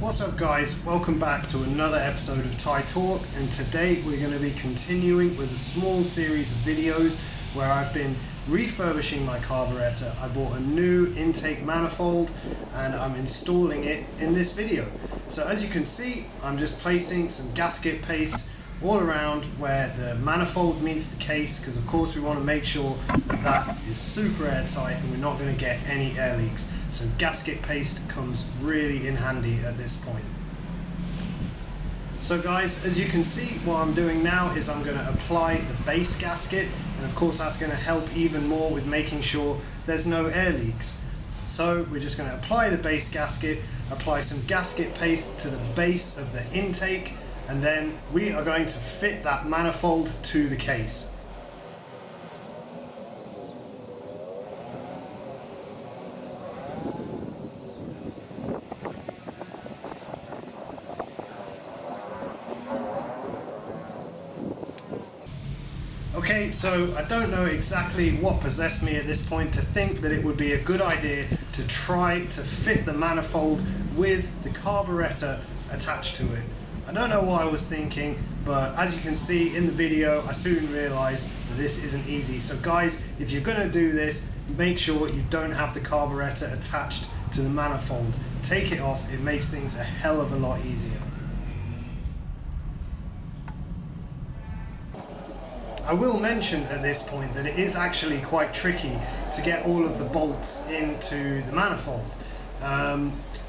What's up guys, welcome back to another episode of Thai Talk, and today we're going to be continuing with a small series of videos where I've been refurbishing my carburetor. I bought a new intake manifold and I'm installing it in this video. So as you can see, I'm just placing some gasket paste all around where the manifold meets the case, because of course we want to make sure that that is super airtight and we're not going to get any air leaks. So gasket paste comes really in handy at this point. So guys, as you can see, what I'm doing now is I'm going to apply the base gasket, and of course that's going to help even more with making sure there's no air leaks. So we're just going to apply the base gasket, apply some gasket paste to the base of the intake, and then we are going to fit that manifold to the case. Okay, so I don't know exactly what possessed me at this point to think that it would be a good idea to try to fit the manifold with the carburetor attached to it. I don't know what I was thinking, but as you can see in the video, I soon realized that this isn't easy. So guys, if you're going to do this, make sure you don't have the carburetor attached to the manifold. Take it off, it makes things a hell of a lot easier. I will mention at this point that it is actually quite tricky to get all of the bolts into the manifold.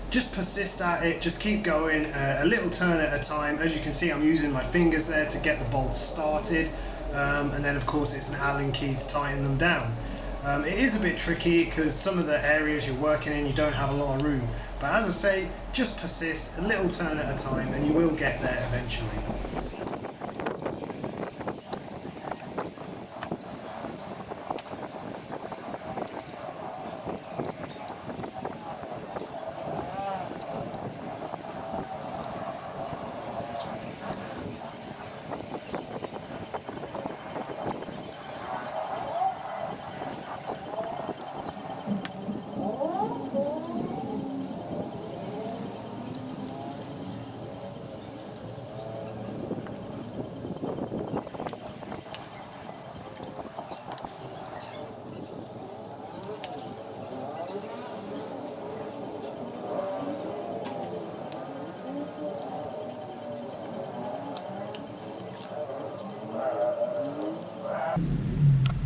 Just persist at it, just keep going, a little turn at a time. As you can see, I'm using my fingers there to get the bolts started, and then of course it's an Allen key to tighten them down. It is a bit tricky because some of the areas you're working in you don't have a lot of room, but as I say, just persist, a little turn at a time, and you will get there eventually.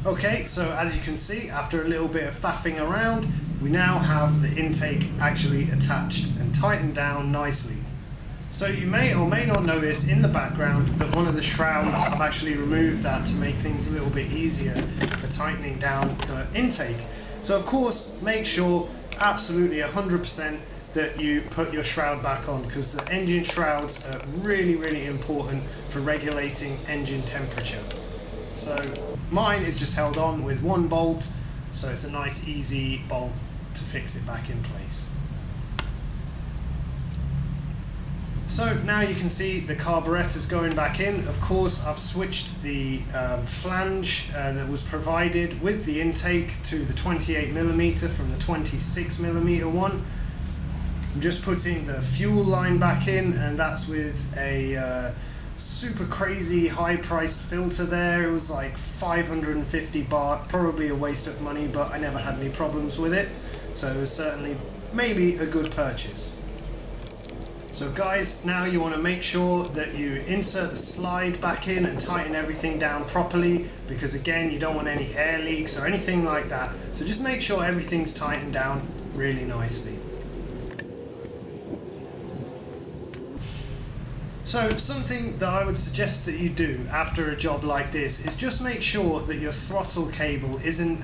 Okay, so as you can see, after a little bit of faffing around, we now have the intake actually attached and tightened down nicely. So you may or may not notice in the background that one of the shrouds, I've actually removed that to make things a little bit easier for tightening down the intake. So of course, make sure absolutely 100% that you put your shroud back on, because the engine shrouds are really important for regulating engine temperature. So mine is just held on with one bolt, so it's a nice easy bolt to fix it back in place. So now you can see the carburetor's going back in. Of course, I've switched the flange that was provided with the intake to the 28mm from the 26mm one. I'm just putting the fuel line back in, and that's with a super crazy high priced filter there. It was like 550 baht, probably a waste of money, but I never had any problems with it, so it was certainly maybe a good purchase. So guys, now you want to make sure that you insert the slide back in and tighten everything down properly, because again, you don't want any air leaks or anything like that. So just make sure everything's tightened down really nicely. So something that I would suggest that you do after a job like this is just make sure that your throttle cable isn't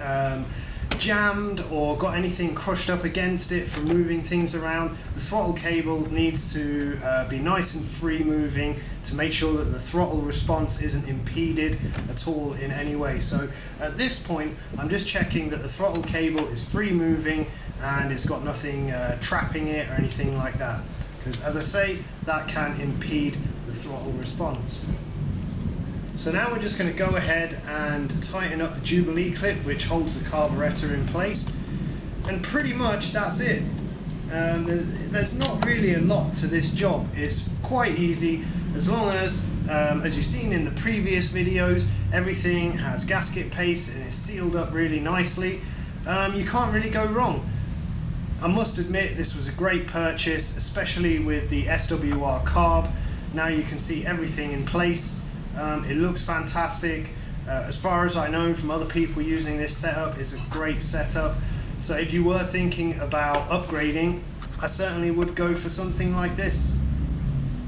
jammed or got anything crushed up against it from moving things around. The throttle cable needs to be nice and free moving to make sure that the throttle response isn't impeded at all in any way. So at this point, I'm just checking that the throttle cable is free moving and it's got nothing trapping it or anything like that, because as I say, that can impede the throttle response. So now we're just going to go ahead and tighten up the Jubilee clip which holds the carburetor in place, and pretty much that's it. there's not really a lot to this job. It's quite easy as long as you've seen in the previous videos, everything has gasket paste and it's sealed up really nicely. You can't really go wrong. I must admit this was a great purchase, especially with the SWR carb. Now you can see everything in place. It looks fantastic. As far as I know from other people using this setup, it's a great setup. So if you were thinking about upgrading, I certainly would go for something like this.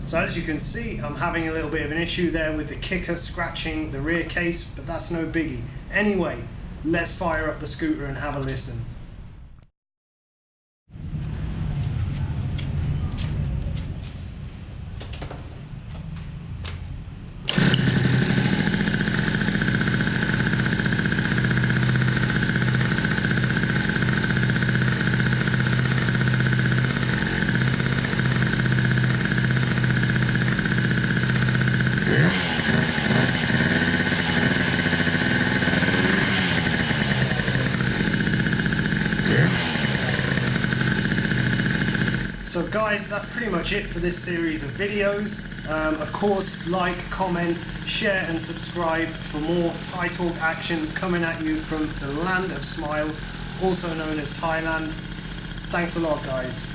So as you can see, I'm having a little bit of an issue there with the kicker scratching the rear case, but that's no biggie. Anyway, let's fire up the scooter and have a listen. So guys, that's pretty much it for this series of videos. Of course, like, comment, share and subscribe for more titled action coming at you from the land of smiles, also known as Thailand. Thanks a lot, guys.